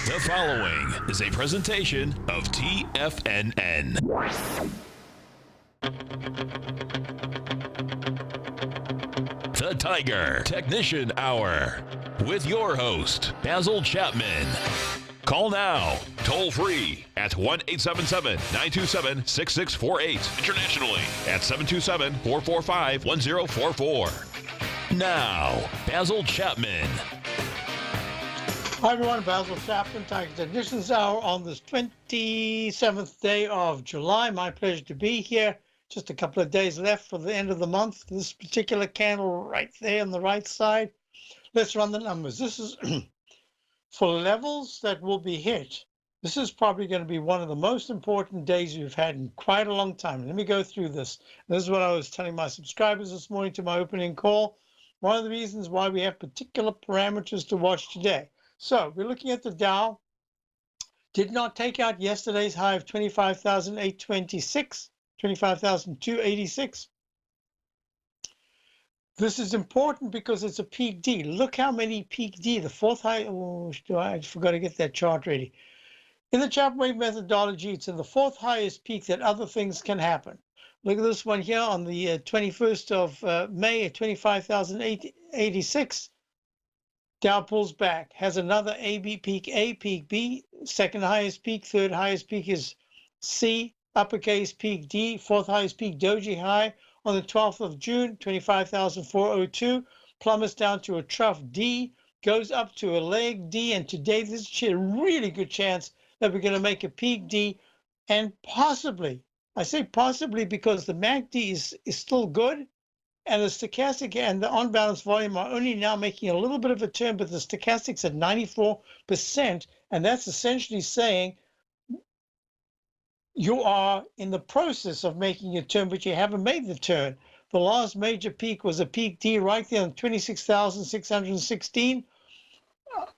The following is a presentation of TFNN. The Tiger Technician Hour with your host, Basil Chapman. Call now, toll free at 1-877-927-6648. Internationally at 727-445-1044. Now, Basil Chapman. Hi everyone, Basil Chapman, Tiger Technicians Hour on this 27th day of July. My pleasure to be here. Just a couple of days left for the end of the month. This particular candle right there on the right side. Let's run the numbers. This is for levels that will be hit. This is probably going to be one of the most important days we've had in quite a long time. Let me go through this. This is what I was telling my subscribers this morning to my opening call. One of the reasons why we have particular parameters to watch today. So we're looking at the Dow. Did not take out yesterday's high of 25,826, 25,286. This is important because it's a peak D. Look how many peak D, the fourth high. Oh, I forgot to get that chart ready. In the chart wave methodology, it's in the fourth highest peak that other things can happen. Look at this one here on the 21st of May at 25,886. Dow pulls back, has another AB peak A, peak B, second highest peak, third highest peak is C, uppercase peak D, fourth highest peak doji high on the 12th of June, 25,402, plummets down to a trough D, goes up to a leg D, and today there's a really good chance that we're going to make a peak D, and possibly, I say possibly because the MACD is still good, and the stochastic and the on-balance volume are only now making a little bit of a turn, but the stochastic's at 94%, and that's essentially saying you are in the process of making a turn, but you haven't made the turn. The last major peak was a peak D right there on 26,616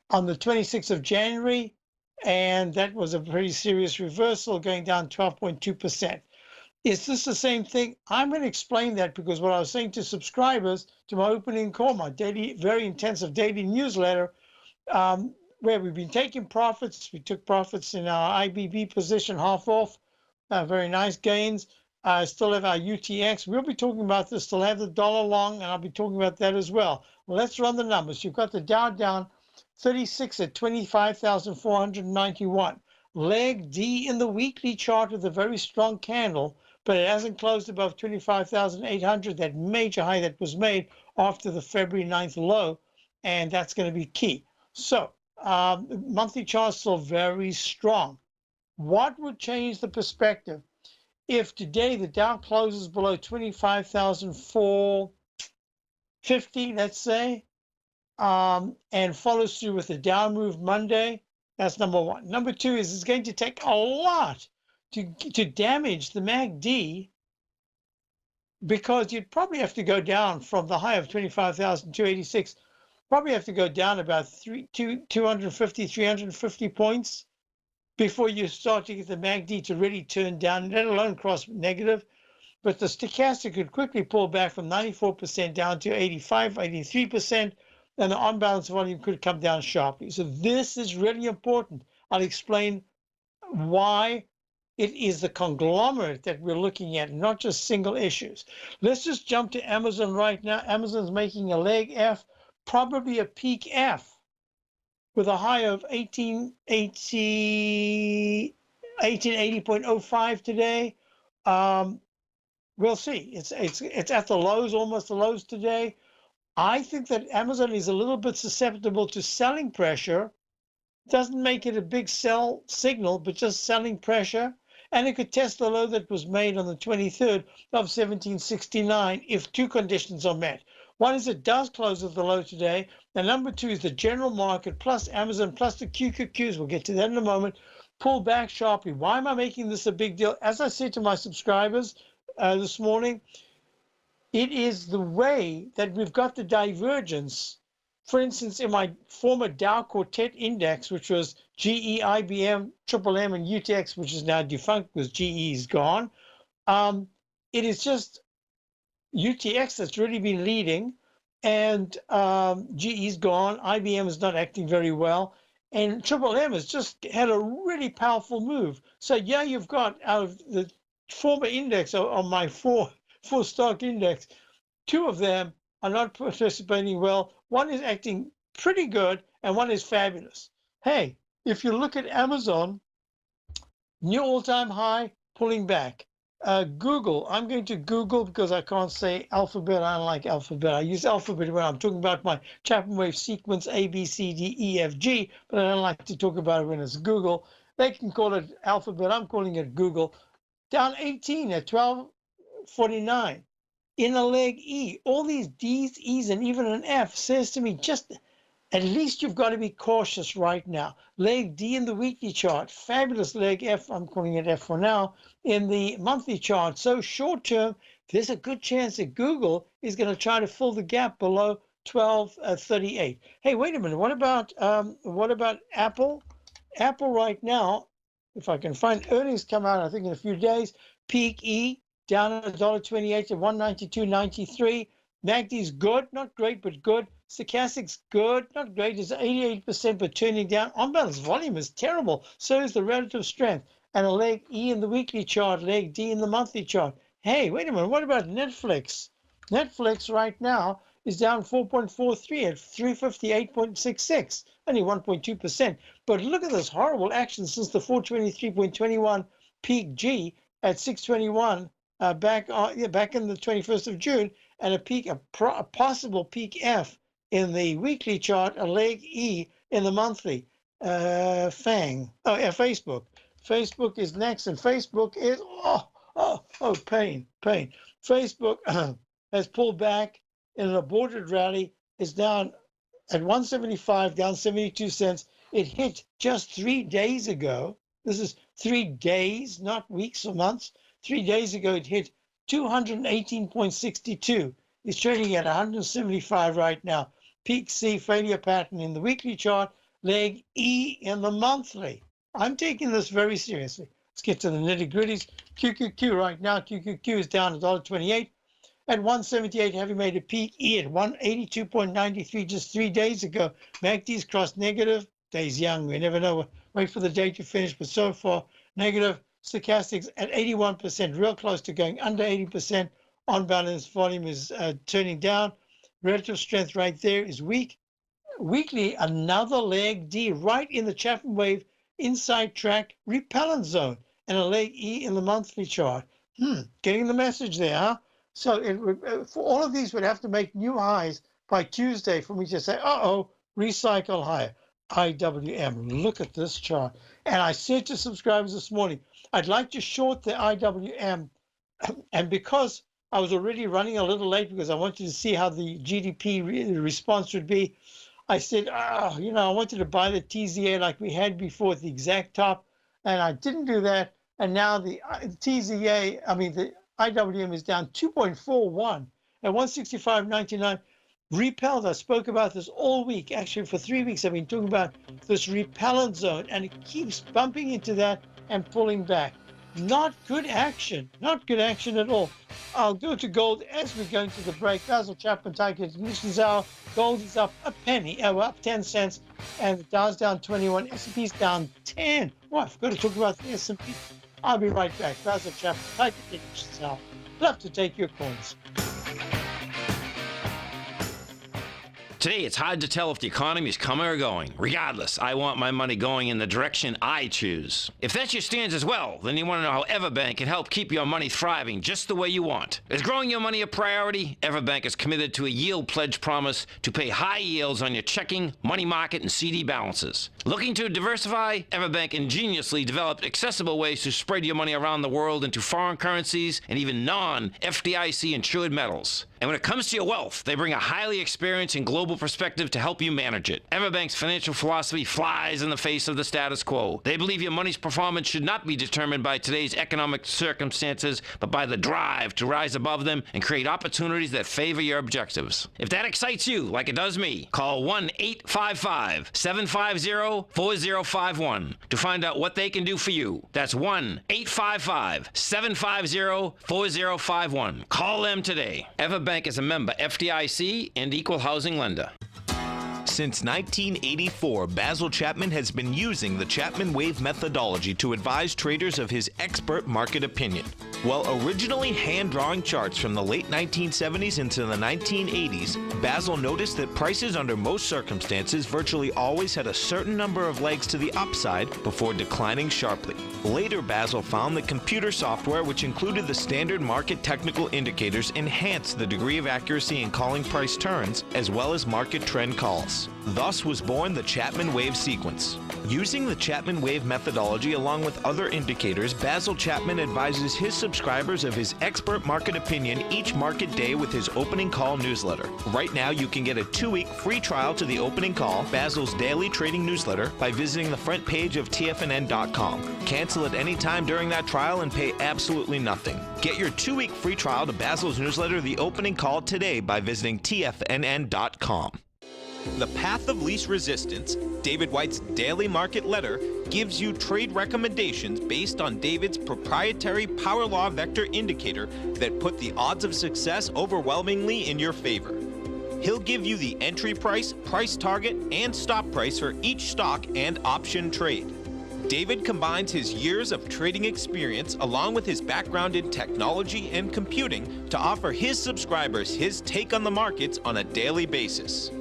on the 26th of January, and that was a pretty serious reversal, going down 12.2%. Is this the same thing? I'm going to explain that because what I was saying to subscribers to my opening call, my daily, very intensive daily newsletter, where we've been taking profits. We took profits in our IBB position, half off, very nice gains. I still have our UTX. We'll be talking about this. Still have the dollar long, and I'll be talking about that as well. Let's run the numbers. You've got the Dow down 36 at 25,491. Leg D in the weekly chart with a very strong candle, but it hasn't closed above 25,800, that major high that was made after the February 9th low, and that's going to be key. So monthly chart still very strong. What would change the perspective? If today the Dow closes below 25,450, let's say, and follows through with the down move Monday, that's number one. Number two is it's going to take a lot to damage the MACD, because you'd probably have to go down from the high of 25,286, probably have to go down about 250, 350 points before you start to get the MACD to really turn down, let alone cross negative. But the stochastic could quickly pull back from 94% down to 85, 83%, and the on-balance volume could come down sharply. So this is really important. I'll explain why it is the conglomerate that we're looking at, not just single issues. Let's just jump to Amazon right now. Amazon's making a leg F, probably a peak F, with a high of 1880.05 today. We'll see. It's at the lows, almost the lows today. I think that Amazon is a little bit susceptible to selling pressure. Doesn't make it a big sell signal, but just selling pressure. And it could test the low that was made on the 23rd of 1769 if two conditions are met. One is it does close at the low today, and number two is the general market plus Amazon plus the QQQs, we'll get to that in a moment, pull back sharply. Why am I making this a big deal? As I said to my subscribers this morning, it is the way that we've got the divergence. For instance, in my former Dow Quartet Index, which was GE, IBM, Triple M, and UTX, which is now defunct because GE is gone, it is just UTX that's really been leading, and GE's gone. IBM is not acting very well. And Triple M has just had a really powerful move. So yeah, you've got out of the former index on my four stock index, two of them are not participating well. One is acting pretty good, and one is fabulous. Hey, if you look at Amazon, new all-time high, pulling back. Google, I'm going to Google because I can't say alphabet. I don't like alphabet. I use alphabet when I'm talking about my Chapman wave sequence A, B, C, D, E, F, G, but I don't like to talk about it when it's Google. They can call it alphabet. I'm calling it Google. Down 18 at 12.49 in a leg E. All these D's, E's, and even an F says to me, just at least you've got to be cautious right now. Leg D in the weekly chart, fabulous leg F, I'm calling it F for now, in the monthly chart. So short term, there's a good chance that Google is going to try to fill the gap below 12.38. Hey, wait a minute. What about Apple? Apple right now, if I can find earnings come out, I think in a few days, peak E down at $1.28 to 192.93. MACD's good, not great, but good. Stochastic's good, not great. It's 88%, but turning down. On balance, volume is terrible. So is the relative strength. And a leg E in the weekly chart, leg D in the monthly chart. Hey, wait a minute. What about Netflix? Netflix right now is down 4.43 at 358.66, only 1.2%. But look at this horrible action since the 423.21 peak G at 621 back in the 21st of June, and a possible peak F in the weekly chart, a leg E in the monthly. Facebook. Facebook is next, and Facebook is pain. Facebook has pulled back in an aborted rally. Is down at 175, down 72 cents. It hit just 3 days ago. This is 3 days, not weeks or months. 3 days ago, it hit 218.62. It's trading at 175 right now. Peak C failure pattern in the weekly chart, leg E in the monthly. I'm taking this very seriously. Let's get to the nitty-gritties. QQQ right now, QQQ is down $1.28. At 178, having made a peak E at 182.93 just 3 days ago. MACD's crossed negative. Day's young. We never know. Wait for the day to finish, but so far, negative. Stochastics at 81%, real close to going under 80%. On balance, volume is turning down. Relative strength right there is weak. Weekly, another leg D right in the Chapman wave inside track repellent zone, and a leg E in the monthly chart. Getting the message there, huh? So for all of these would have to make new highs by Tuesday for me to say, recycle higher. IWM, look at this chart. And I said to subscribers this morning, I'd like to short the IWM. And because I was already running a little late because I wanted to see how the GDP response would be, I said, I wanted to buy the TZA like we had before at the exact top. And I didn't do that. And now the IWM is down 2.41 at 165.99. Repelled. I spoke about this all week. Actually, for 3 weeks, I've been talking about this repellent zone, and it keeps bumping into that and pulling back. Not good action. Not good action at all. I'll go to gold as we go into the break. Basil Chapman, Tiger Ignitions Hour. Gold is up a penny, up 10 cents, and the Dow's down 21. S&P's down 10. Oh, I forgot to talk about the S&P. I'll be right back. Basil Chapman, Tiger Ignitions Hour. Love to take your calls. Today, it's hard to tell if the economy is coming or going. Regardless, I want my money going in the direction I choose. If that's your stance as well, then you want to know how Everbank can help keep your money thriving just the way you want. Is growing your money a priority? Everbank is committed to a yield pledge promise to pay high yields on your checking, money market, and CD balances. Looking to diversify? Everbank ingeniously developed accessible ways to spread your money around the world into foreign currencies and even non-FDIC insured metals. And when it comes to your wealth, they bring a highly experienced and global perspective to help you manage it. Everbank's financial philosophy flies in the face of the status quo. They believe your money's performance should not be determined by today's economic circumstances, but by the drive to rise above them and create opportunities that favor your objectives. If that excites you, like it does me, call 1-855-750-4051 to find out what they can do for you. That's 1-855-750-4051. Call them today. Everbank is a member FDIC and equal housing lender. Since 1984, Basil Chapman has been using the Chapman Wave methodology to advise traders of his expert market opinion. While originally hand-drawing charts from the late 1970s into the 1980s, Basil noticed that prices under most circumstances virtually always had a certain number of legs to the upside before declining sharply. Later, Basil found that computer software, which included the standard market technical indicators, enhanced the degree of accuracy in calling price turns as well as market trend calls. Thus was born the Chapman Wave sequence. Using the Chapman Wave methodology along with other indicators, Basil Chapman advises his subscribers of his expert market opinion each market day with his opening call newsletter. Right now, you can get a 2-week free trial to the opening call, Basil's daily trading newsletter, by visiting the front page of TFNN.com. Cancel at any time during that trial and pay absolutely nothing. Get your 2-week free trial to Basil's newsletter, The Opening Call, today by visiting TFNN.com. The Path of Least Resistance, David White's daily market letter, gives you trade recommendations based on David's proprietary power law vector indicator that put the odds of success overwhelmingly in your favor. He'll give you the entry price, price target, and stop price for each stock and option trade. David combines his years of trading experience along with his background in technology and computing to offer his subscribers his take on the markets on a daily basis.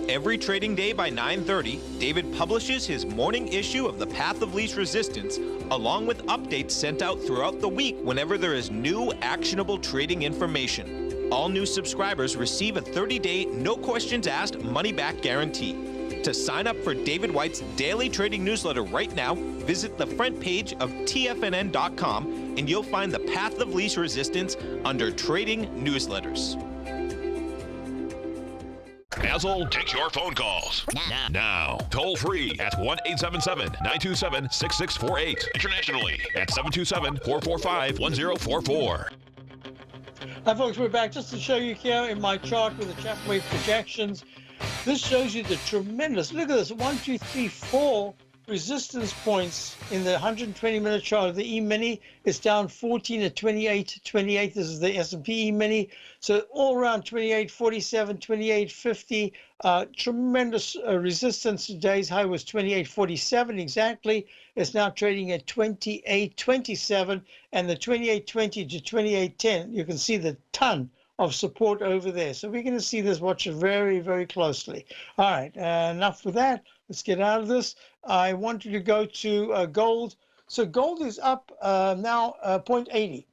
Every trading day by 9:30, David publishes his morning issue of The Path of Least Resistance, along with updates sent out throughout the week whenever there is new actionable trading information. All new subscribers receive a 30-day, no questions asked, money-back guarantee. To sign up for David White's daily trading newsletter right now, visit the front page of TFNN.com and you'll find The Path of Least Resistance under Trading Newsletters. Basil takes your phone calls. Now. Toll free at 1-877-927-6648. Internationally at 727-445-1044. Hi folks, we're back just to show you here in my chart with the Chapman Wave projections. This shows you the tremendous, look at this, 1, 2, 3, 4 resistance points in the 120-minute chart of the E-mini. It's down 14 at 28, 28. This is the S&P E-mini. So all around 28, 47, 28, 50. Tremendous resistance. Today's high was 28.47 exactly. It's now trading at 28.27. And the 28.20 to 28.10, you can see the ton of support over there. So we're going to see this, watch it very, very closely. All right, enough with that. Let's get out of this. I wanted to go to gold. So gold is up now 0.80.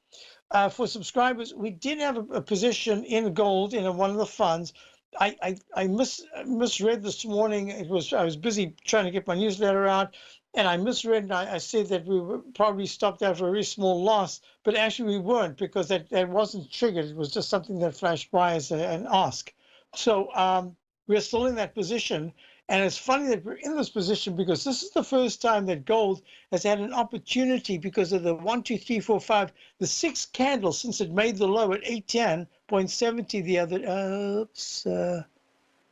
For subscribers, we did have a position in gold in one of the funds. I misread this morning. I was busy trying to get my newsletter out, and I misread, and I said that we were probably stopped out for a very small loss, but actually we weren't, because that wasn't triggered. It was just something that flashed by as an ask. So we're still in that position. And it's funny that we're in this position because this is the first time that gold has had an opportunity because of the 1, 2, 3, 4, 5, the 6 candles since it made the low at 810.70 the other.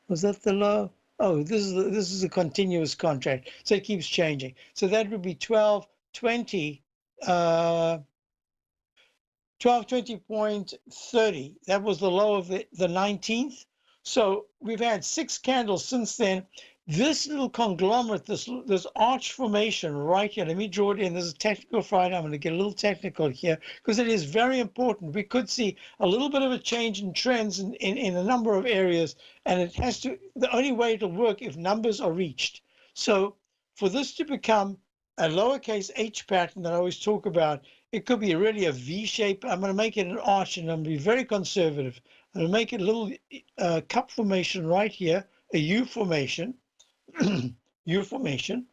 Was that the low? Oh, this is a continuous contract, so it keeps changing. So that would be 1220. 1220.30. That was the low of the 19th. So we've had 6 candles since then. This little conglomerate, this arch formation right here, let me draw it in. This is Technical Friday. I'm going to get a little technical here because it is very important. We could see a little bit of a change in trends in a number of areas, and it has to, the only way it'll work if numbers are reached. So for this to become a lowercase h pattern that I always talk about, it could be really a V shape. I'm going to make it an arch, and I'm going to be very conservative. I'm going to make it a little cup formation right here, a U formation, U formation.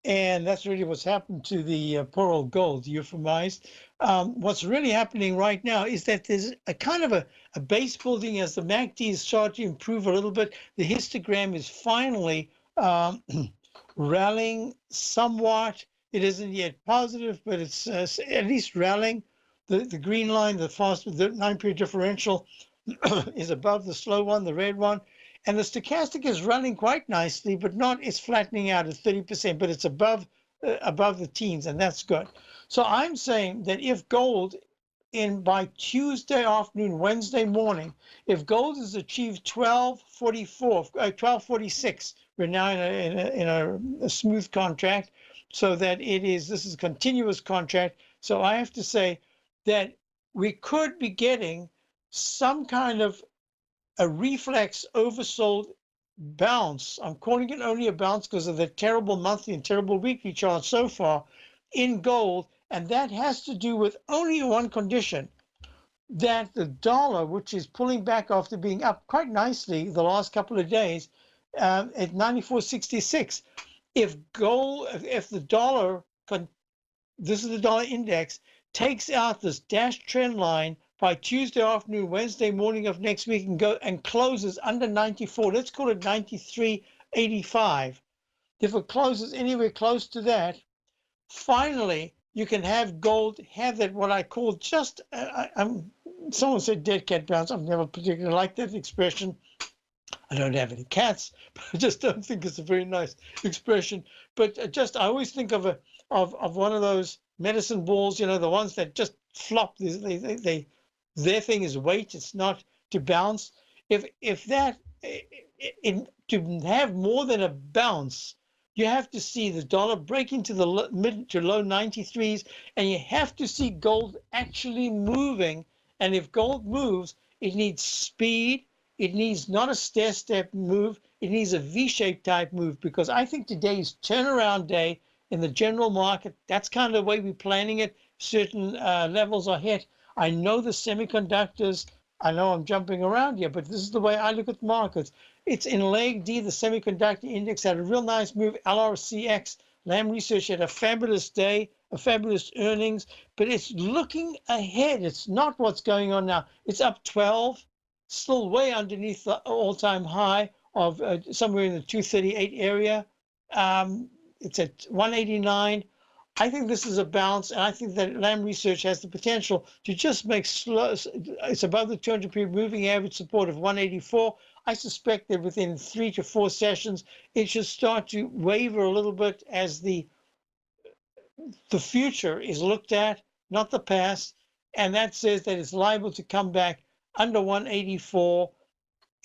And that's really what's happened to the poor old gold, euphemized. What's really happening right now is that there's a kind of a base building as the MACD is starting to improve a little bit. The histogram is finally rallying somewhat. It isn't yet positive, but it's at least rallying. The green line, the 9-period differential is above the slow one, the red one. And the stochastic is running quite nicely, but not, it's flattening out at 30%, but it's above the teens, and that's good. So I'm saying that if gold in by Tuesday afternoon, Wednesday morning, if gold has achieved 1246, we're now in a smooth contract, so that this is a continuous contract. So I have to say that we could be getting some kind of a reflex oversold bounce. I'm calling it only a bounce because of the terrible monthly and terrible weekly chart so far in gold. And that has to do with only one condition, that the dollar, which is pulling back after being up quite nicely the last couple of days at 94.66. If the dollar, this is the dollar index, takes out this dash trend line by Tuesday afternoon, Wednesday morning of next week, and closes under 94, let's call it 93.85. If it closes anywhere close to that, finally you can have gold have that, what I call just someone said dead cat bounce. I've never particularly liked that expression. I don't have any cats, but I just don't think it's a very nice expression. But I always think of one of those medicine balls, the ones that just flop. Their thing is weight. It's not to bounce. If that to have more than a bounce, you have to see the dollar break into the mid to low 93s, and you have to see gold actually moving. And if gold moves, it needs speed. It needs not a stair-step move. It needs a V-shaped type move, because I think today is turnaround day in the general market. That's kind of the way we're planning it. Certain levels are hit. I know the semiconductors. I know I'm jumping around here, but this is the way I look at markets. It's in leg D, the semiconductor index had a real nice move. LRCX, Lam Research had a fabulous day, a fabulous earnings, but it's looking ahead. It's not what's going on now. It's up 12, still way underneath the all-time high of somewhere in the 238 area. It's at 189. I think this is a bounce, and I think that Lam Research has the potential to just make slow. It's above the 200-period moving average support of 184. I suspect that within 3 to 4 sessions, it should start to waver a little bit as the future is looked at, not the past, and that says that it's liable to come back under 184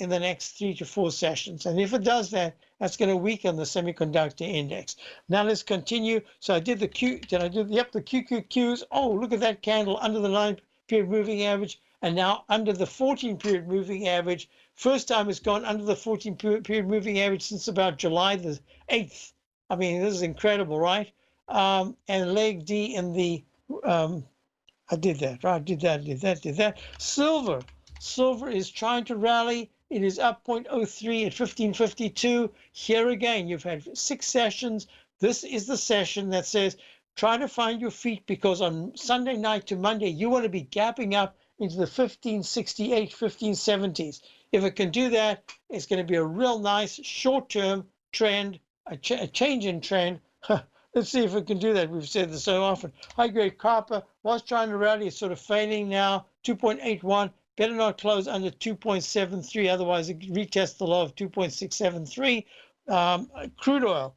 in the next 3 to 4 sessions. And if it does that, that's going to weaken the semiconductor index. Now let's continue. So I did the Q. Did I do? Yep, the QQQs. Oh, look at that candle under the 9-period moving average, and now under the 14-period moving average. First time it's gone under the 14-period moving average since about July the 8th. I mean, this is incredible, right? And leg D in the I did that, right? Did that. Silver is trying to rally. It is up 0.03 at 1552. Here again, you've had 6 sessions. This is the session that says try to find your feet, because on Sunday night to Monday, you want to be gapping up into the 1568, 1570s. If it can do that, it's going to be a real nice short-term trend, a change in trend. Let's see if it can do that. We've said this so often. High-grade copper was trying to rally. It's sort of failing now, 2.81. Better not close under 2.73, otherwise it retests the low of 2.673. Crude oil,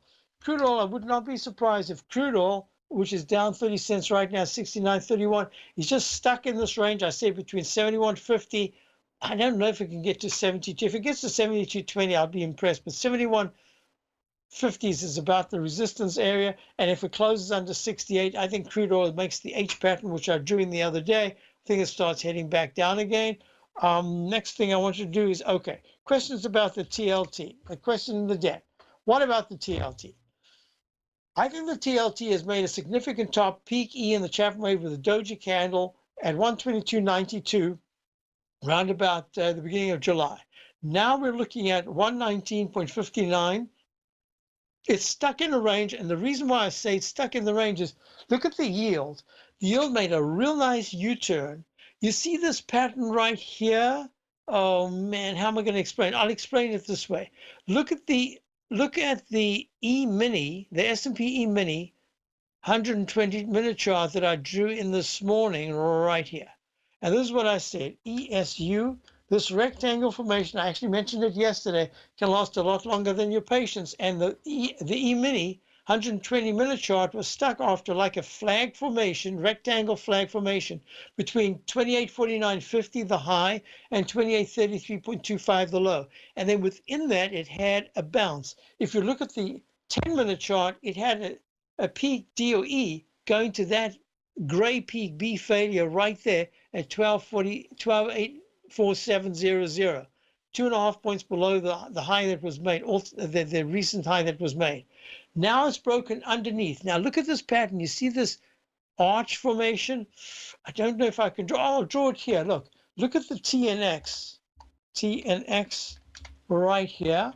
I would not be surprised if crude oil, which is down 30 cents right now, 69.31, is just stuck in this range. I say between 71.50. I don't know if it can get to 72. If it gets to 72.20, I'll be impressed. But 71.50s is about the resistance area, and if it closes under 68, I think crude oil makes the H pattern, which I drew in the other day. I think it starts heading back down again. Next thing I want to do is, okay, questions about the TLT, the question in the debt. What about the TLT? I think the TLT has made a significant top peak E in the Chapman wave with a doji candle at 122.92, round about the beginning of July. Now we're looking at 119.59. It's stuck in a range, and the reason why I say it's stuck in the range is look at the yield. The yield made a real nice U-turn. You see this pattern right here? Oh man, how am I going to explain? I'll explain it this way. Look at the E-mini, the S&P E-mini 120-minute chart that I drew in this morning right here. And this is what I said. ESU, this rectangle formation, I actually mentioned it yesterday, can last a lot longer than your patience. And the E-mini 120-minute chart was stuck after like a flag formation, rectangle flag formation, between 28.49.50 the high and 28.33.25 the low. And then within that, it had a bounce. If you look at the 10-minute chart, it had a peak D or E going to that gray peak B failure right there at 12.4700. 2.5 points below the high that was made, the recent high that was made. Now it's broken underneath. Now look at this pattern. You see this arch formation? I don't know if I can draw. I'll draw it here. Look at the TNX. TNX right here.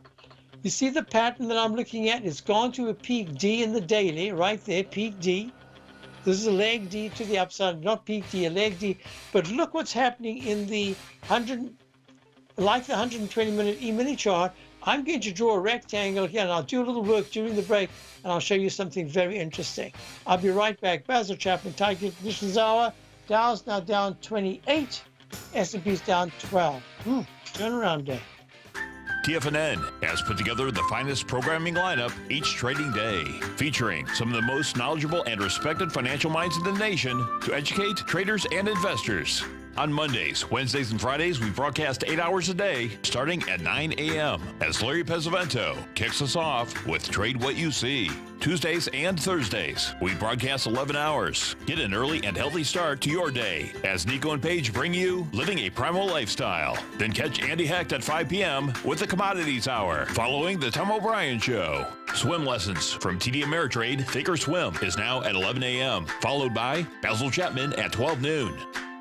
You see the pattern that I'm looking at? It's gone to a peak D in the daily, right there, peak D. This is a leg D to the upside, not peak D, a leg D. But look what's happening in the 120-minute E-mini chart. I'm going to draw a rectangle here, and I'll do a little work during the break, and I'll show you something very interesting. I'll be right back. Basil Chapman, Tiger Conditions Hour. Dow's now down 28. S&P's down 12. Turnaround day. TFNN has put together the finest programming lineup each trading day, featuring some of the most knowledgeable and respected financial minds in the nation to educate traders and investors. On Mondays, Wednesdays, and Fridays, we broadcast 8 hours a day, starting at 9 a.m. as Larry Pesavento kicks us off with Trade What You See. Tuesdays and Thursdays, we broadcast 11 hours. Get an early and healthy start to your day as Nico and Paige bring you Living a Primal Lifestyle. Then catch Andy Hecht at 5 p.m. with the Commodities Hour, following the Tom O'Brien Show. Swim lessons from TD Ameritrade Think or Swim is now at 11 a.m., followed by Basil Chapman at 12 noon.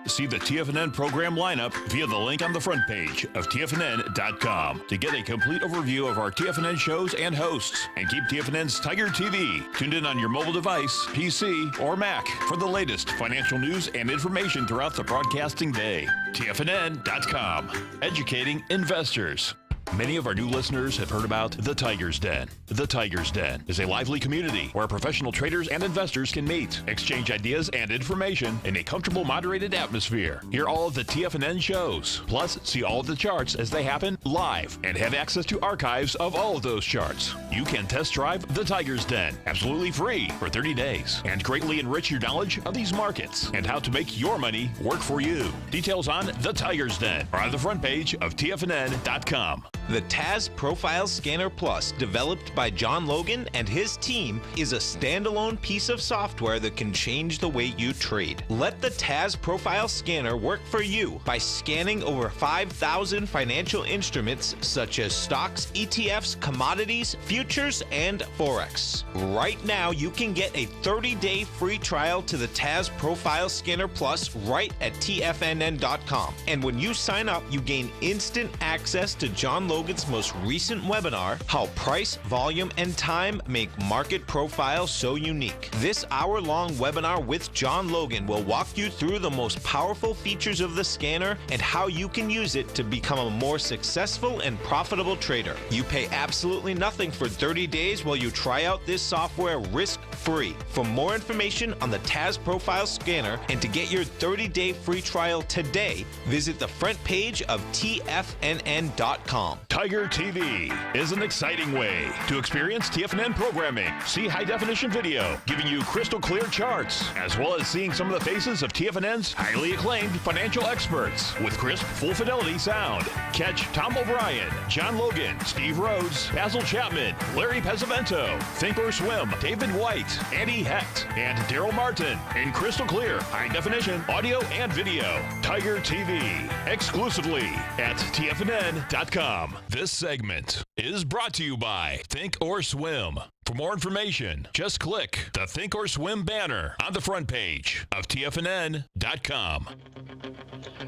See the TFNN program lineup via the link on the front page of TFNN.com to get a complete overview of our TFNN shows and hosts. And keep TFNN's Tiger TV tuned in on your mobile device, PC, or Mac for the latest financial news and information throughout the broadcasting day. TFNN.com, educating investors. Many of our new listeners have heard about The Tiger's Den. The Tiger's Den is a lively community where professional traders and investors can meet, exchange ideas and information in a comfortable, moderated atmosphere. Hear all of the TFNN shows, plus see all of the charts as they happen live and have access to archives of all of those charts. You can test drive The Tiger's Den absolutely free for 30 days and greatly enrich your knowledge of these markets and how to make your money work for you. Details on The Tiger's Den are on the front page of TFNN.com. The TAS Profile Scanner Plus, developed by John Logan and his team, is a standalone piece of software that can change the way you trade. Let the TAS Profile Scanner work for you by scanning over 5,000 financial instruments such as stocks, ETFs, commodities, futures, and Forex. Right now, you can get a 30-day free trial to the TAS Profile Scanner Plus right at TFNN.com. And when you sign up, you gain instant access to John Logan's most recent webinar, How Price, Volume, and Time Make Market Profile So Unique. This hour-long webinar with John Logan will walk you through the most powerful features of the scanner and how you can use it to become a more successful and profitable trader. You pay absolutely nothing for 30 days while you try out this software risk-free. For more information on the TAS Profile Scanner and to get your 30-day free trial today, visit the front page of TFNN.com. Tiger TV is an exciting way to experience TFNN programming. See high-definition video giving you crystal clear charts, as well as seeing some of the faces of TFNN's highly acclaimed financial experts with crisp, full-fidelity sound. Catch Tom O'Brien, John Logan, Steve Rhodes, Basil Chapman, Larry Pesavento, Think or Swim, David White, Andy Hecht, and Daryl Martin in crystal clear, high-definition audio and video. Tiger TV, exclusively at TFNN.com. This segment is brought to you by Think or Swim. For more information, just click the Think or Swim banner on the front page of TFNN.com.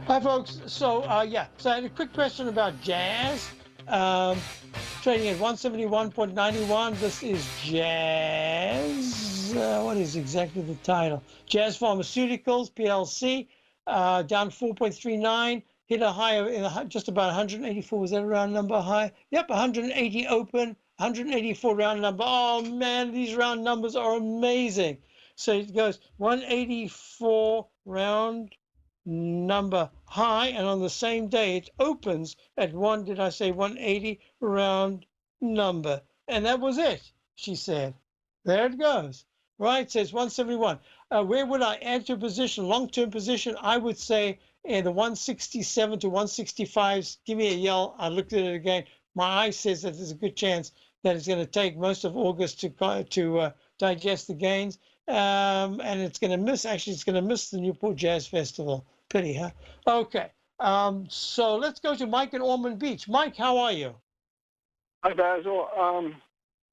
Hi, folks. So I had a quick question about Jazz. Trading at 171.91. This is Jazz. What is exactly the title? Jazz Pharmaceuticals, PLC, down 4.39. Hit a high in just about 184. Was that a round number high? Yep, 180 open, 184 round number. Oh, man, these round numbers are amazing. So it goes 184 round number high, and on the same day it opens at 180 round number. And that was it, she said. There it goes. Right, says 171. Where would I add to a position? Long-term position, I would say in the 167 to 165s. Give me a yell. I looked at it again. My eye says that there's a good chance that it's going to take most of August to digest the gains. And it's going to miss, actually, it's going to miss the Newport Jazz Festival. Pity, huh? Okay. So let's go to Mike in Ormond Beach. Mike, how are you? Hi, Basil.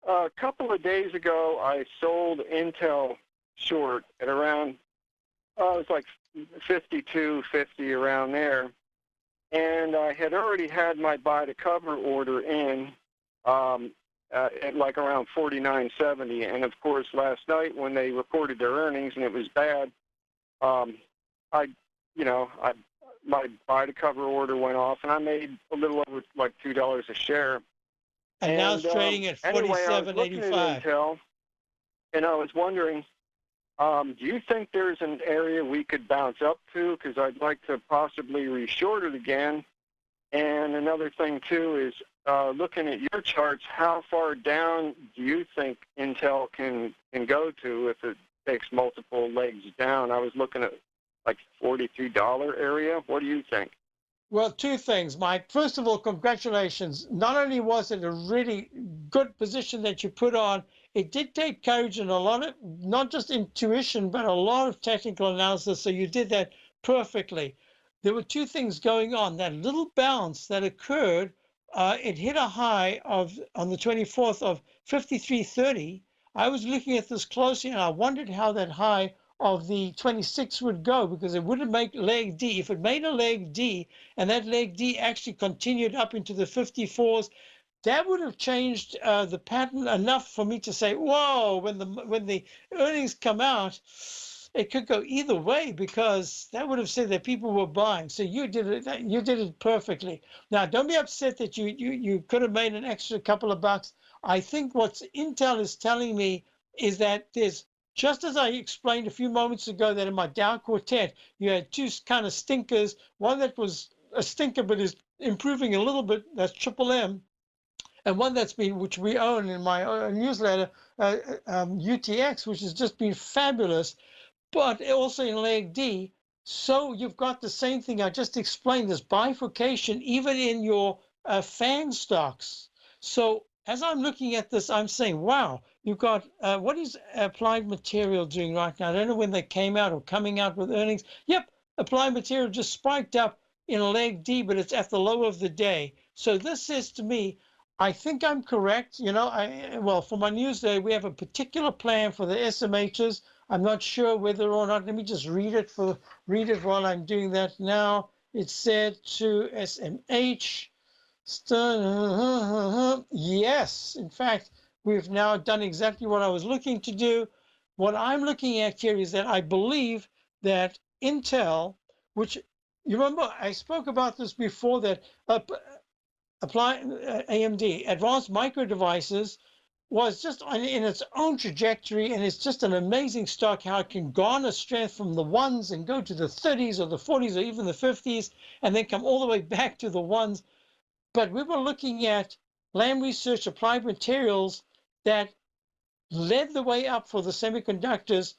A couple of days ago, I sold Intel short at around, it was like 52.50 around there. And I had already had my buy to cover order in at like around 49.70. And of course, last night when they reported their earnings and it was bad, my buy to cover order went off and I made a little over like $2 a share. And now it's trading at 47.85. Anyway, I was looking at Intel, and I was wondering, do you think there's an area we could bounce up to? Because I'd like to possibly reshort it again. And another thing, too, is looking at your charts, how far down do you think Intel can go to if it takes multiple legs down? I was looking at like $43 area. What do you think? Well, two things, Mike. First of all, congratulations. Not only was it a really good position that you put on, it did take courage and a lot of, not just intuition, but a lot of technical analysis. So you did that perfectly. There were two things going on. That little bounce that occurred, it hit a high of on the 24th of 53.30. I was looking at this closely and I wondered how that high of the 26 would go, because it wouldn't make leg D. If it made a leg D and that leg D actually continued up into the 54s, that would have changed the pattern enough for me to say, whoa, when the earnings come out, it could go either way, because that would have said that people were buying. So you did it perfectly. Now, don't be upset that you could have made an extra couple of bucks. I think what Intel is telling me is that there's, just as I explained a few moments ago, that in my Dow Quartet, you had two kind of stinkers, one that was a stinker but is improving a little bit, that's Triple M, and one that's been, which we own in my newsletter, UTX, which has just been fabulous, but also in leg D. So you've got the same thing I just explained, this bifurcation, even in your FANG stocks. So as I'm looking at this, I'm saying, wow, you've got, what is Applied Material doing right now? I don't know when they came out or coming out with earnings. Yep, Applied Material just spiked up in a leg D, but it's at the low of the day. So this says to me, I think I'm correct. You know, well, for my newsletter, we have a particular plan for the SMHs. I'm not sure whether or not, let me just read it while I'm doing that now. It said to SMH, yes, in fact, we've now done exactly what I was looking to do. What I'm looking at here is that I believe that Intel, which you remember I spoke about this before, that AMD, Advanced Micro Devices, was just in its own trajectory, and it's just an amazing stock how it can garner strength from the ones and go to the 30s or the 40s or even the 50s, and then come all the way back to the ones. But we were looking at Lam Research, Applied Materials, that led the way up for the semiconductors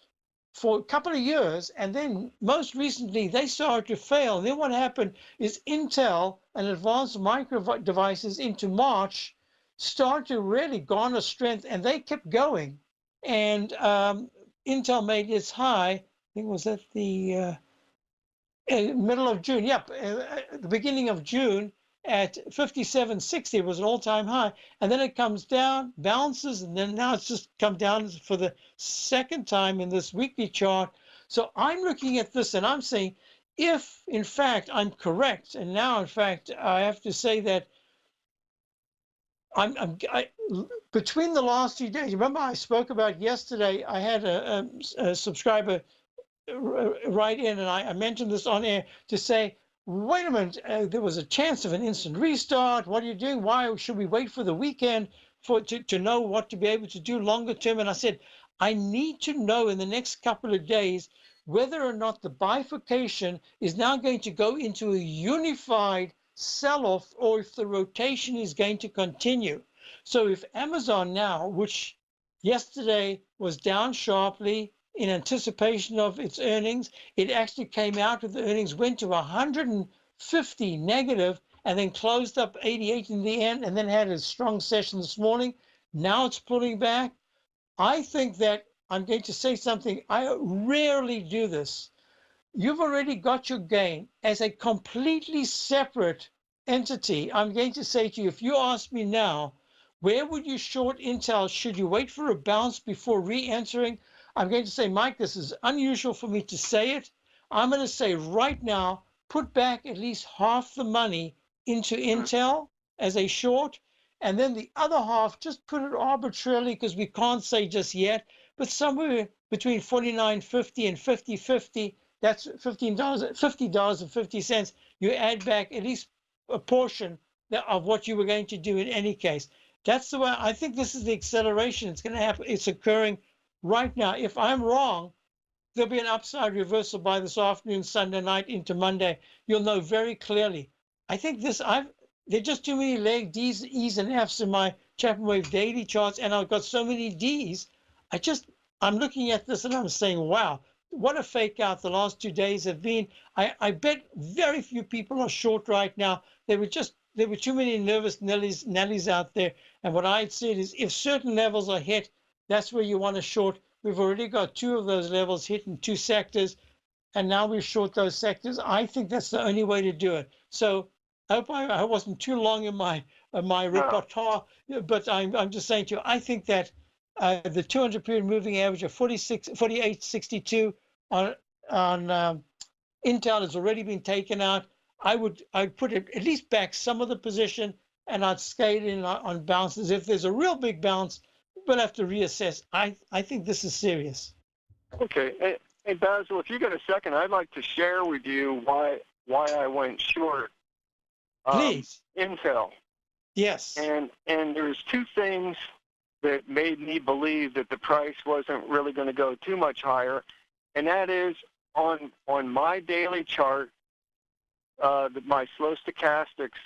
for a couple of years, and then most recently they started to fail. And then what happened is Intel and Advanced Micro Devices into March started to really garner strength, and they kept going. And Intel made its high, I think it was at the middle of June, the beginning of June, at 57.60. It was an all-time high, and then it comes down, bounces, and then now it's just come down for the second time in this weekly chart. So I'm looking at this and I'm saying, if in fact I'm correct, and now in fact I have to say that I between the last few days, remember I spoke about yesterday, I had a subscriber write in, and I mentioned this on air to say, wait a minute, there was a chance of an instant restart. What are you doing? Why should we wait for the weekend to know what to be able to do longer term? And I said, I need to know in the next couple of days whether or not the bifurcation is now going to go into a unified sell-off, or if the rotation is going to continue. So if Amazon now, which yesterday was down sharply in anticipation of its earnings. It actually came out with the earnings, went to 150 negative, and then closed up 88 in the end, and then had a strong session this morning. Now it's pulling back. I think that I'm going to say something. I rarely do this. You've already got your gain as a completely separate entity. I'm going to say to you, if you ask me now, where would you short Intel? Should you wait for a bounce before re-entering? I'm going to say, Mike, this is unusual for me to say it. I'm going to say right now, put back at least half the money into Intel as a short, and then the other half, just put it arbitrarily because we can't say just yet, but somewhere between $49.50 and $50.50, that's $50.50. You add back at least a portion of what you were going to do in any case. That's the way I think this is the acceleration. It's going to happen. It's occurring right now. If I'm wrong, there'll be an upside reversal by this afternoon, Sunday night into Monday. You'll know very clearly. I think there are just too many leg D's, E's, and F's in my Chapman Wave daily charts, and I've got so many D's. I'm looking at this and I'm saying, wow, what a fake out the last 2 days have been. I bet very few people are short right now. There were too many nervous Nellies out there. And what I'd said is if certain levels are hit, that's where you want to short. We've already got 2 of those levels hit in 2 sectors, and now we short those sectors. I think that's the only way to do it. So I hope I wasn't too long in my repertoire, but I'm just saying to you, I think that the 200-period moving average of 48.62 on Intel has already been taken out. I'd put it at least back some of the position, and I'd scale in on bounces. If there's a real big bounce, we'll have to reassess. I think this is serious. Okay. Hey, Basil, if you got a second, I'd like to share with you why I went short. Please. Intel. Yes. And there's 2 things that made me believe that the price wasn't really going to go too much higher, and that is on my daily chart, my slow stochastics,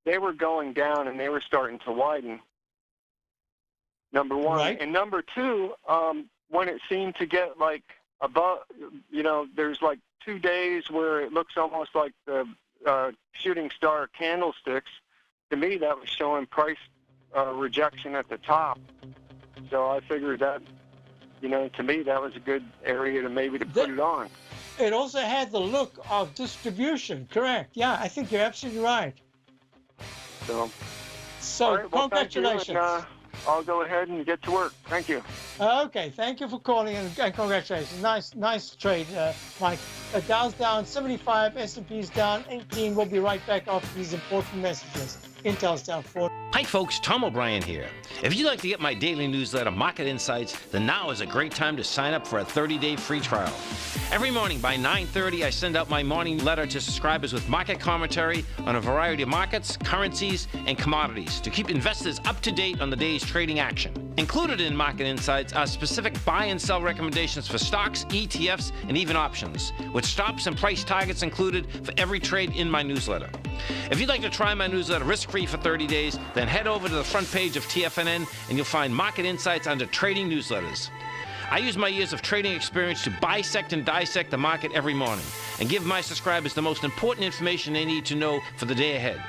they were going down and they were starting to widen. Number one. Right. And number 2, when it seemed to get like above, there's like 2 days where it looks almost like the shooting star candlesticks. To me, that was showing price rejection at the top. So I figured that, to me, that was a good area to put it on. It also had the look of distribution, correct? Yeah, I think you're absolutely right. So all right, well, congratulations. thank you, and, I'll go ahead and get to work. Thank you. Okay, thank you for calling and congratulations. Nice trade, Mike. Dow's down 75, S&P's down 18. We'll be right back after these important messages. Intel's down 4. Hi folks, Tom O'Brien here. If you'd like to get my daily newsletter, Market Insights, then now is a great time to sign up for a 30-day free trial. Every morning by 9:30, I send out my morning letter to subscribers with market commentary on a variety of markets, currencies, and commodities to keep investors up to date on the day's trading action. Included in Market Insights are specific buy and sell recommendations for stocks, ETFs, and even options, with stops and price targets included for every trade in my newsletter. If you'd like to try my newsletter risk-free for 30 days, then head over to the front page of TFNN and you'll find Market Insights under Trading Newsletters. I use my years of trading experience to bisect and dissect the market every morning and give my subscribers the most important information they need to know for the day ahead.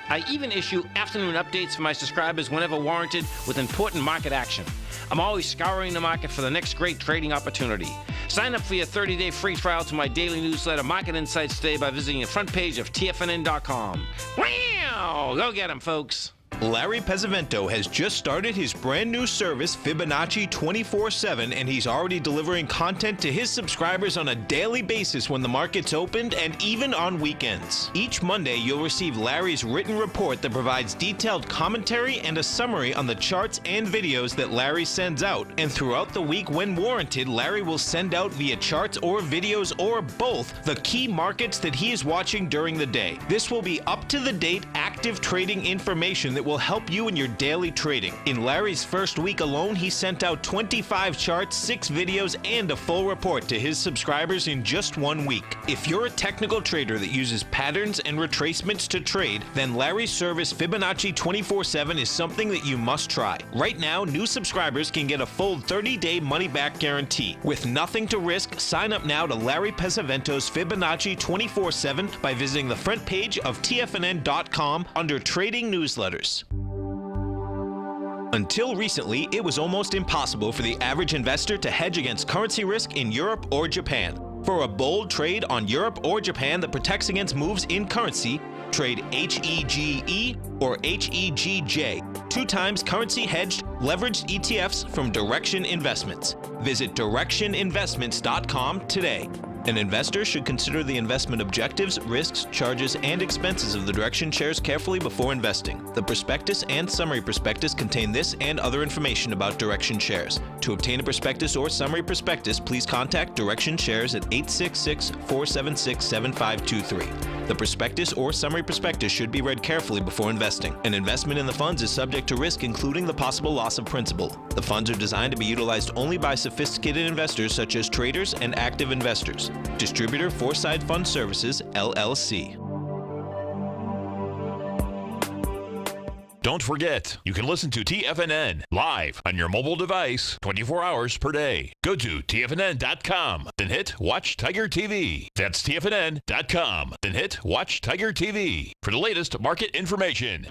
I even issue afternoon updates for my subscribers whenever warranted with important market action. I'm always scouring the market for the next great trading opportunity. Sign up for your 30-day free trial to my daily newsletter, Market Insights, today by visiting the front page of TFNN.com. Wow! Go get 'em, folks. Larry Pesavento has just started his brand new service, Fibonacci 24/7, and he's already delivering content to his subscribers on a daily basis when the market's opened and even on weekends. Each Monday, you'll receive Larry's written report that provides detailed commentary and a summary on the charts and videos that Larry sends out. And throughout the week, when warranted, Larry will send out via charts or videos or both the key markets that he is watching during the day. This will be up-to-the-date, active trading information that will will help you in your daily trading. In Larry's first week alone, he sent out 25 charts, 6 videos, and a full report to his subscribers in just 1 week. If you're a technical trader that uses patterns and retracements to trade, then Larry's service Fibonacci 24/7 is something that you must try. Right now, new subscribers can get a full 30-day money-back guarantee. With nothing to risk, sign up now to Larry Pesavento's Fibonacci 24/7 by visiting the front page of TFNN.com under Trading Newsletters. Until recently, it was almost impossible for the average investor to hedge against currency risk in Europe or Japan. For a bold trade on Europe or Japan that protects against moves in currency, trade HEGE or HEGJ, 2 times currency hedged leveraged ETFs from Direction Investments. Visit directioninvestments.com today. An investor should consider the investment objectives, risks, charges, and expenses of the Direction shares carefully before investing. The prospectus and summary prospectus contain this and other information about Direction shares. To obtain a prospectus or summary prospectus, please contact Direction shares at 866-476-7523. The prospectus or summary prospectus should be read carefully before investing. An investment in the funds is subject to risk, including the possible loss of principal. The funds are designed to be utilized only by sophisticated investors such as traders and active investors. Distributor Foreside Fund Services, LLC. Don't forget, you can listen to TFNN live on your mobile device 24 hours per day. Go to TFNN.com, then hit Watch Tiger TV. That's TFNN.com, then hit Watch Tiger TV for the latest market information.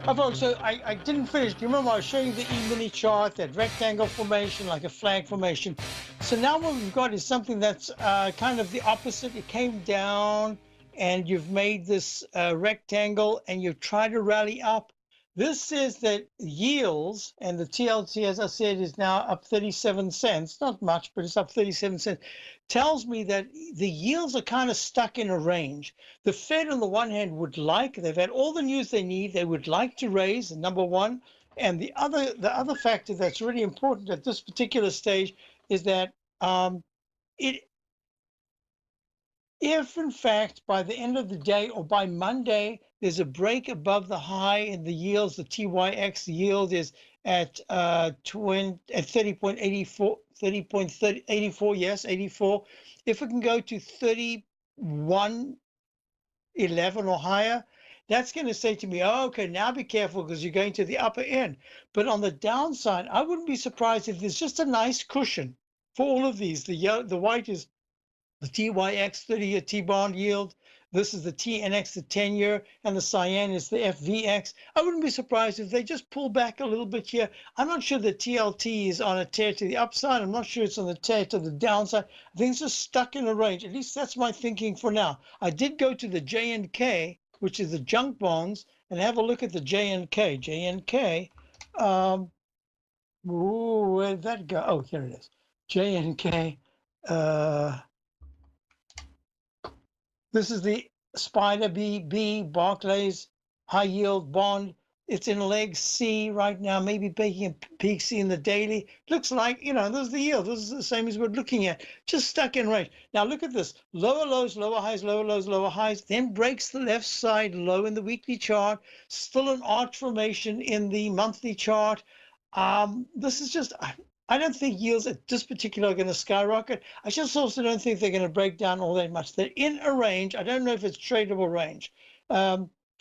Oh, folks, so I didn't finish. Do you remember I was showing the E-mini chart, that rectangle formation, like a flag formation? So now what we've got is something that's kind of the opposite. It came down, and you've made this rectangle, and you've tried to rally up. This says that yields, and the TLT, as I said, is now up 37 cents. Not much, but it's up 37 cents. Tells me that the yields are kind of stuck in a range. The Fed, on the one hand, they've had all the news they need. They would like to raise, number one. And the other factor that's really important at this particular stage is that if, in fact, by the end of the day or by Monday, there's a break above the high in the yields, the TYX yield is at 30.84, 30.84, yes, 84. If it can go to 31.11 or higher, that's going to say to me, oh, okay, now be careful because you're going to the upper end. But on the downside, I wouldn't be surprised if there's just a nice cushion for all of these. The white is the TYX 30-year T-bond yield. This is the TNX, the 10-year, and the cyan is the FVX. I wouldn't be surprised if they just pull back a little bit here. I'm not sure the TLT is on a tear to the upside. I'm not sure it's on the tear to the downside. I think it's just stuck in a range. At least that's my thinking for now. I did go to the JNK, which is the junk bonds, and have a look at the JNK. JNK, where did that go? Oh, here it is. JNK. This is the Spider BB Barclays high yield bond. It's in leg C right now, maybe making a peak C in the daily. Looks like, this is the yield. This is the same as we're looking at, just stuck in range. Now look at this, lower lows, lower highs, lower lows, lower highs, then breaks the left side low in the weekly chart, still an arch formation in the monthly chart. This is just, I don't think yields at this particular are going to skyrocket. I just also don't think they're going to break down all that much. They're in a range. I don't know if it's tradable range.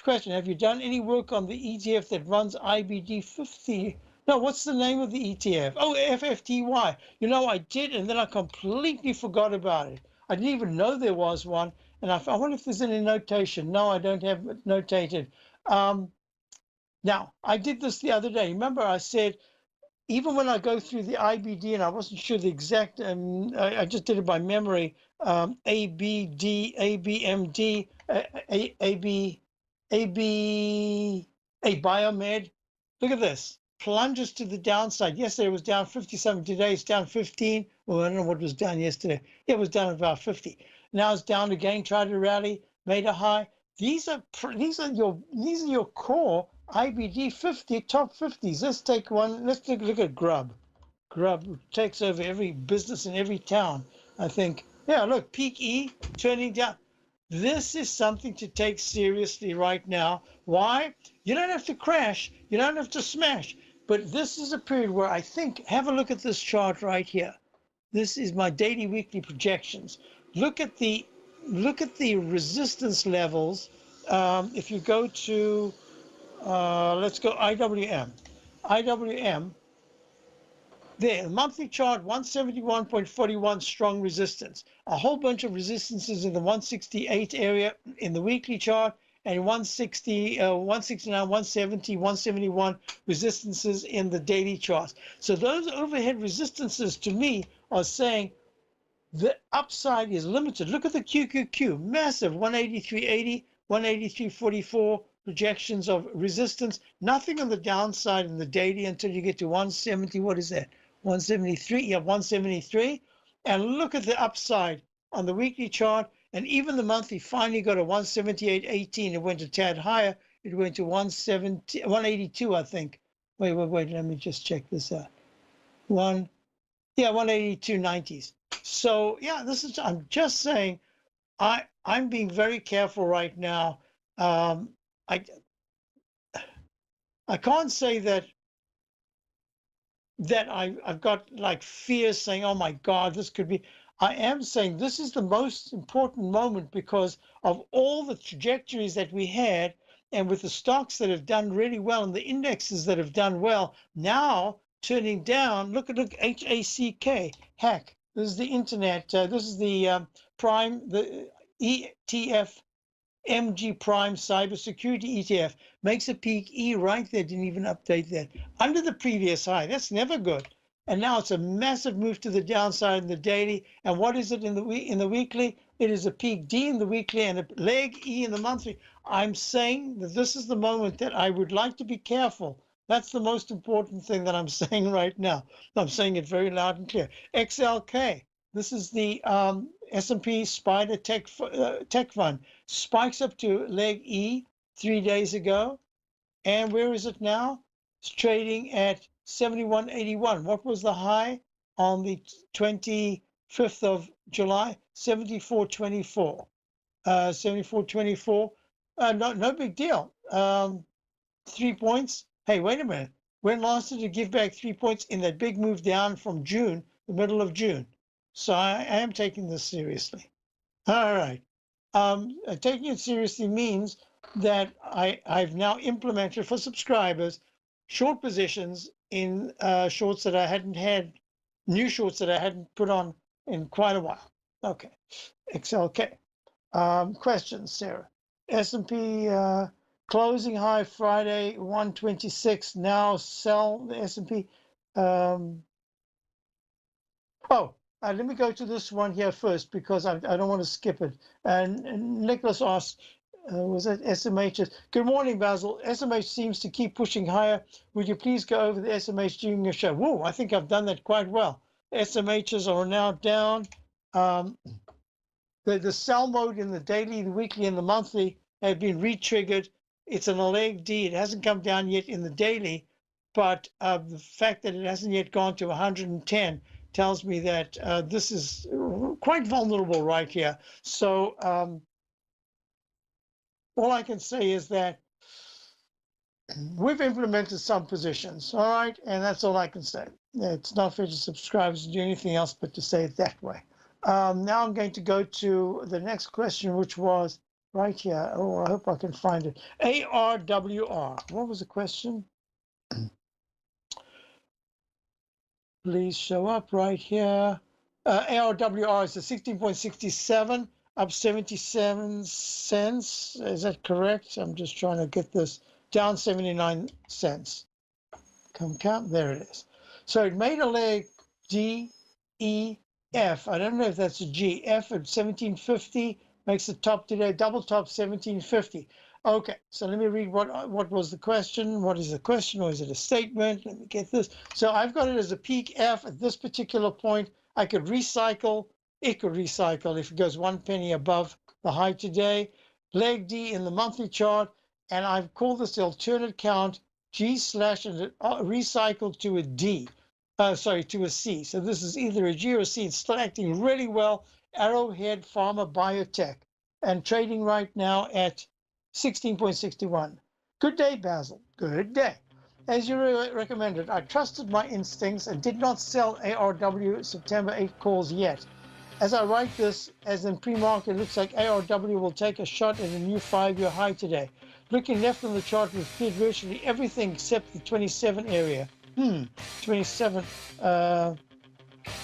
Question, have you done any work on the ETF that runs IBD 50? No, what's the name of the ETF? Oh, FFTY. I did, and then I completely forgot about it. I didn't even know there was one. And I wonder if there's any notation. No, I don't have it notated. Now, I did this the other day. Remember I said, even when I go through the IBD, and I wasn't sure the exact, I just did it by memory, ABD, ABMD, Biomed. Look at this, plunges to the downside. Yesterday it was down 57, today it's down 15. Well, I don't know what was down yesterday. Yeah, it was down about 50. Now it's down again, tried to rally, made a high. These are your core IBD 50, top 50s. Let's take one. Let's take a look at Grub. Grub takes over every business in every town, I think. Yeah, look, peak E turning down. This is something to take seriously right now. Why? You don't have to crash. You don't have to smash. But this is a period where I think, have a look at this chart right here. This is my daily weekly projections. Look at the resistance levels. If you go to, let's go IWM. IWM, there, the monthly chart, 171.41 strong resistance. A whole bunch of resistances in the 168 area in the weekly chart, and 160, 169, 170, 171 resistances in the daily charts. So those overhead resistances to me are saying the upside is limited. Look at the QQQ, massive 183.80, 183.44 projections of resistance. Nothing on the downside in the daily until you get to 170. What is that? 173. Yeah, 173. And look at the upside on the weekly chart. And even the monthly finally got a 178.18. It went a tad higher. It went to 182, I think. Wait. Let me just check this out. 182.90s. So yeah, I'm just saying, I'm being very careful right now. I can't say that I've got like fear saying, oh my God, this could be. I am saying this is the most important moment because of all the trajectories that we had, and with the stocks that have done really well and the indexes that have done well, now turning down. Look, HACK. This is the internet. This is the Prime, the ETF, MG Prime Cybersecurity ETF. Makes a peak E right there. Didn't even update that. Under the previous high. That's never good. And now it's a massive move to the downside in the daily. And what is it in the weekly? It is a peak D in the weekly and a leg E in the monthly. I'm saying that this is the moment that I would like to be careful. That's the most important thing that I'm saying right now. I'm saying it very loud and clear. XLK. This is the S&P Spider Tech Fund. Spikes up to leg E 3 days ago. And where is it now? It's trading at 71.81. What was the high on the 25th of July? 74.24. 74.24. No big deal. 3 points. Hey, wait a minute. When last did it give back 3 points in that big move down from June, the middle of June? So I am taking this seriously. All right. Taking it seriously means that I've now implemented for subscribers short positions in shorts that I hadn't had, new shorts that I hadn't put on in quite a while. Okay. XLK. Questions, Sarah. S&P closing high Friday 126. Now sell the S&P. Let me go to this one here first because I don't want to skip it. And Nicholas asked, was that SMHs? Good morning, Basil. SMH seems to keep pushing higher. Would you please go over the SMH during your show? Whoa, I think I've done that quite well. SMHs are now down. The sell mode in the daily, the weekly, and the monthly have been re-triggered. It's an leg D. It hasn't come down yet in the daily, but the fact that it hasn't yet gone to 110 tells me that this is quite vulnerable right here. So all I can say is that we've implemented some positions, all right? And that's all I can say. It's not fair to subscribers to do anything else but to say it that way. Now I'm going to go to the next question, which was right here. Oh, I hope I can find it. ARWR. What was the question? Please show up right here. ARWR is a 16.67, up 77 cents. Is that correct? I'm just trying to get this down 79 cents. Count. There it is. So it made a leg D, E, F. I don't know if that's a G. F at 1750 makes the top today. Double top 1750. Okay, so let me read what was the question. What is the question, or is it a statement? Let me get this. So I've got it as a peak F at this particular point. I could recycle. It could recycle if it goes 1 penny above the high today. Leg D in the monthly chart, and I've called this the alternate count G slash and it recycled to a D. To a C. So this is either a G or a C. It's still acting really well. Arrowhead Pharma Biotech. and trading right now at 16.61. Good day, Basil. Good day. As you recommended, I trusted my instincts and did not sell ARW September 8 calls yet. As I write this, as in pre-market, it looks like ARW will take a shot at a new 5-year high today. Looking left on the chart, we've cleared virtually everything except the 27 area. 27.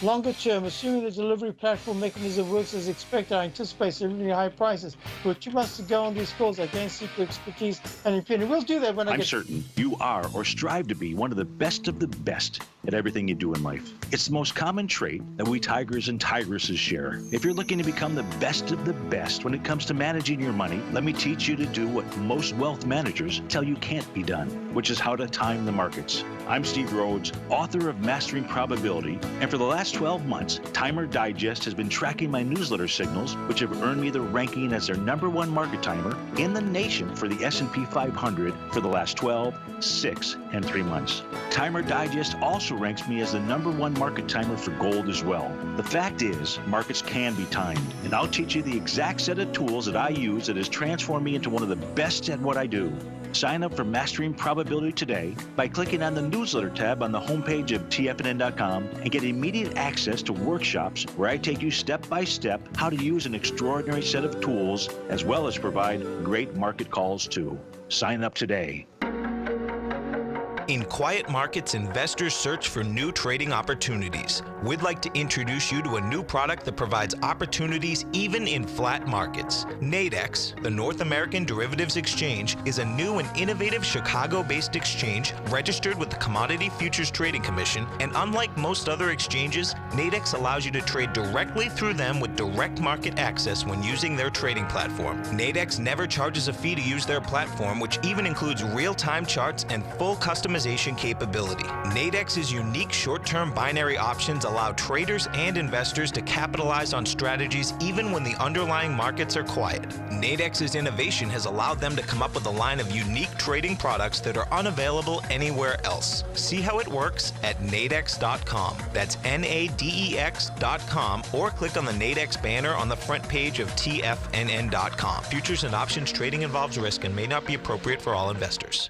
Longer term, assuming the delivery platform mechanism works as expected, I anticipate significantly high prices. But you must go on these calls. I gain secret expertise and opinion. We'll do that when I'm certain you are or strive to be one of the best at everything you do in life. It's the most common trait that we tigers and tigresses share. If you're looking to become the best of the best when it comes to managing your money, let me teach you to do what most wealth managers tell you can't be done, which is how to time the markets. I'm Steve Rhodes, author of Mastering Probability, and for the last 12 months, Timer Digest has been tracking my newsletter signals, which have earned me the ranking as their #1 market timer in the nation for the S&P 500 for the last 12, 6, and 3 months. Timer Digest also ranks me as the #1 market timer for gold as well. The fact is, markets can be timed, and I'll teach you the exact set of tools that I use that has transformed me into one of the best at what I do. Sign up for Mastering Probability today by clicking on the newsletter tab on the homepage of TFNN.com and get immediate access to workshops where I take you step by step how to use an extraordinary set of tools as well as provide great market calls too. Sign up today. In quiet markets, investors search for new trading opportunities. We'd like to introduce you to a new product that provides opportunities even in flat markets. Nadex, the North American Derivatives Exchange, is a new and innovative Chicago-based exchange registered with the Commodity Futures Trading Commission, and unlike most other exchanges, Nadex allows you to trade directly through them with direct market access when using their trading platform. Nadex never charges a fee to use their platform, which even includes real-time charts and full customization capability. Nadex's unique short-term binary options allow traders and investors to capitalize on strategies even when the underlying markets are quiet. Nadex's innovation has allowed them to come up with a line of unique trading products that are unavailable anywhere else. See how it works at nadex.com. That's NADEX.com, or click on the Nadex banner on the front page of TFNN.com. Futures and options trading involves risk and may not be appropriate for all investors.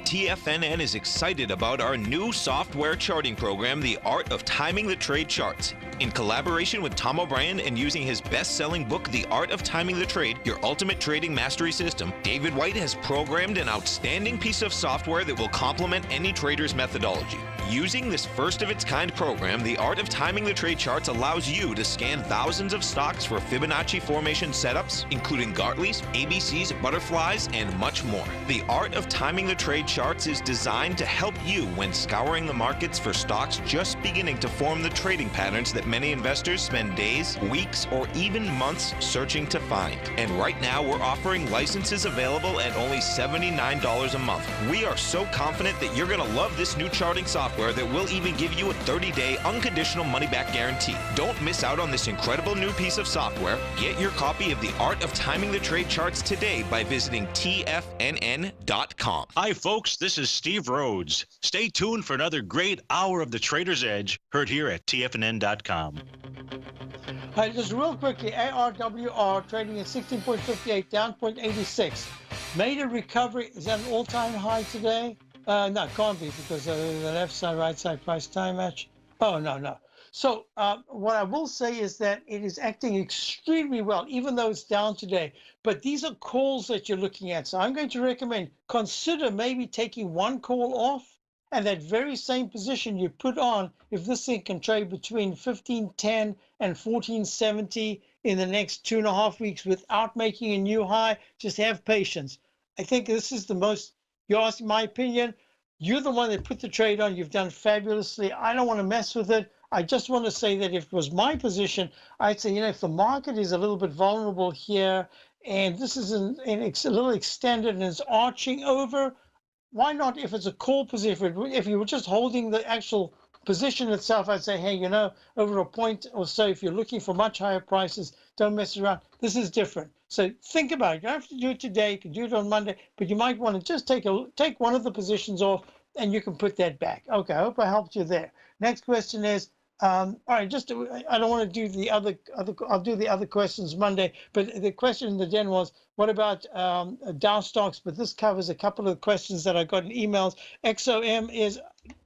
TFNN is excited about our new software charting program, The Art of Timing the Trade Charts. In collaboration with Tom O'Brien and using his best-selling book, The Art of Timing the Trade, Your Ultimate Trading Mastery System, David White has programmed an outstanding piece of software that will complement any trader's methodology. Using this first-of-its-kind program, The Art of Timing the Trade Charts allows you to scan thousands of stocks for Fibonacci formation setups, including Gartley's, ABC's, butterflies, and much more. The Art of Timing the Trade Charts is designed to help you when scouring the markets for stocks just beginning to form the trading patterns that many investors spend days, weeks, or even months searching to find. And right now, we're offering licenses available at only $79 a month. We are so confident that you're going to love this new charting software that will even give you a 30-day unconditional money-back guarantee. Don't miss out on this incredible new piece of software. Get your copy of The Art of Timing the Trade Charts today by visiting TFNN.com. Hi, folks. This is Steve Rhodes. Stay tuned for another great hour of The Trader's Edge, heard here at TFNN.com. Just real quickly, ARWR trading at 16.58, down 0.86. Made a recovery. Is that an all-time high today? No, it can't be because the left side, right side price time match. Oh, no. So what I will say is that it is acting extremely well, even though it's down today. But these are calls that you're looking at. So I'm going to recommend consider maybe taking one call off, and that very same position you put on if this thing can trade between 1510 and 1470 in the next 2.5 weeks without making a new high. Just have patience. I think this is the most, you ask my opinion, you're the one that put the trade on. You've done fabulously. I don't want to mess with it. I just want to say that if it was my position, I'd say, if the market is a little bit vulnerable here and this is a little extended and it's arching over, why not, if it's a call position, if you were just holding the actual position itself, I'd say, hey, over a point or so, if you're looking for much higher prices, don't mess around. This is different. So think about it. You don't have to do it today. You can do it on Monday, but you might want to just take one of the positions off and you can put that back. Okay, I hope I helped you there. Next question is, All right, I don't want to do the other. I'll do the other questions Monday. But the question in the den was, what about Dow stocks? But this covers a couple of questions that I got in emails. XOM is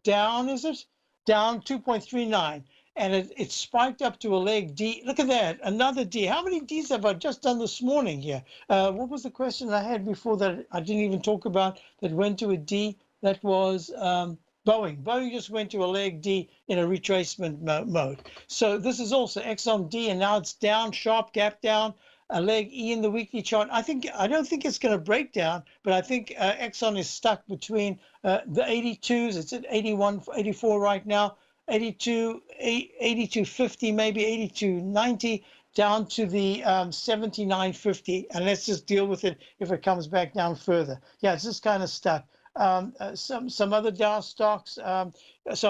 down, is it? Down 2.39. And it spiked up to a leg D. Look at that, another D. How many Ds have I just done this morning here? What was the question I had before that I didn't even talk about that went to a D? That was Boeing. Boeing just went to a leg D in a retracement mode. So this is also Exxon D, and now it's down, sharp gap down, a leg E in the weekly chart. I don't think it's going to break down, but I think Exxon is stuck between the 82s. It's at 81, 84 right now. 82, 82.50, maybe 82.90, down to the 79.50, and let's just deal with it if it comes back down further. Yeah, it's just kind of stuck. Some other Dow stocks. So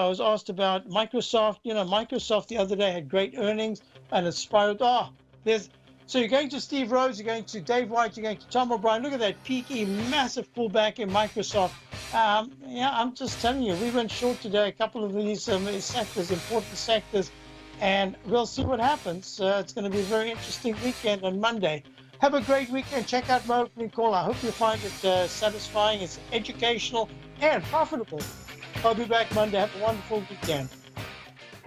I was asked about Microsoft. You know, Microsoft the other day had great earnings, and it spiraled. So you're going to Steve Rhodes, you're going to Dave White, you're going to Tom O'Brien. Look at that peaky, massive pullback in Microsoft. Yeah, I'm just telling you, we went short today, a couple of these sectors, important sectors, and we'll see what happens. It's going to be a very interesting weekend on Monday. Have a great weekend. Check out my opening call. I hope you find it satisfying. It's educational and profitable. I'll be back Monday. Have a wonderful weekend.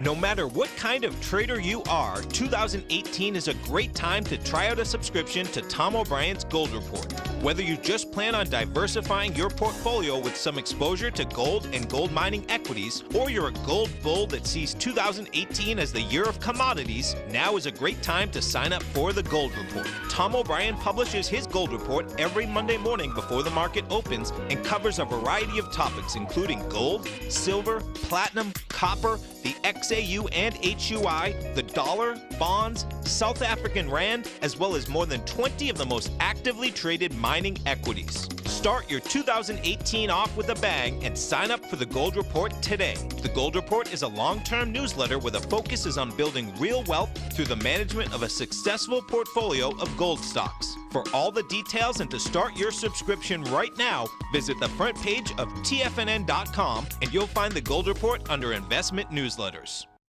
No matter what kind of trader you are, 2018 is a great time to try out a subscription to Tom O'Brien's Gold Report. Whether you just plan on diversifying your portfolio with some exposure to gold and gold mining equities, or you're a gold bull that sees 2018 as the year of commodities, now is a great time to sign up for the Gold Report. Tom O'Brien publishes his Gold Report every Monday morning before the market opens and covers a variety of topics including gold, silver, platinum, copper, the XAU and HUI, the dollar, bonds, South African rand, as well as more than 20 of the most actively traded mining equities. Start your 2018 off with a bang and sign up for the Gold Report today. The Gold Report is a long-term newsletter where the focus is on building real wealth through the management of a successful portfolio of gold stocks. For all the details and to start your subscription right now, visit the front page of TFNN.com and you'll find the Gold Report under Investment Newsletters.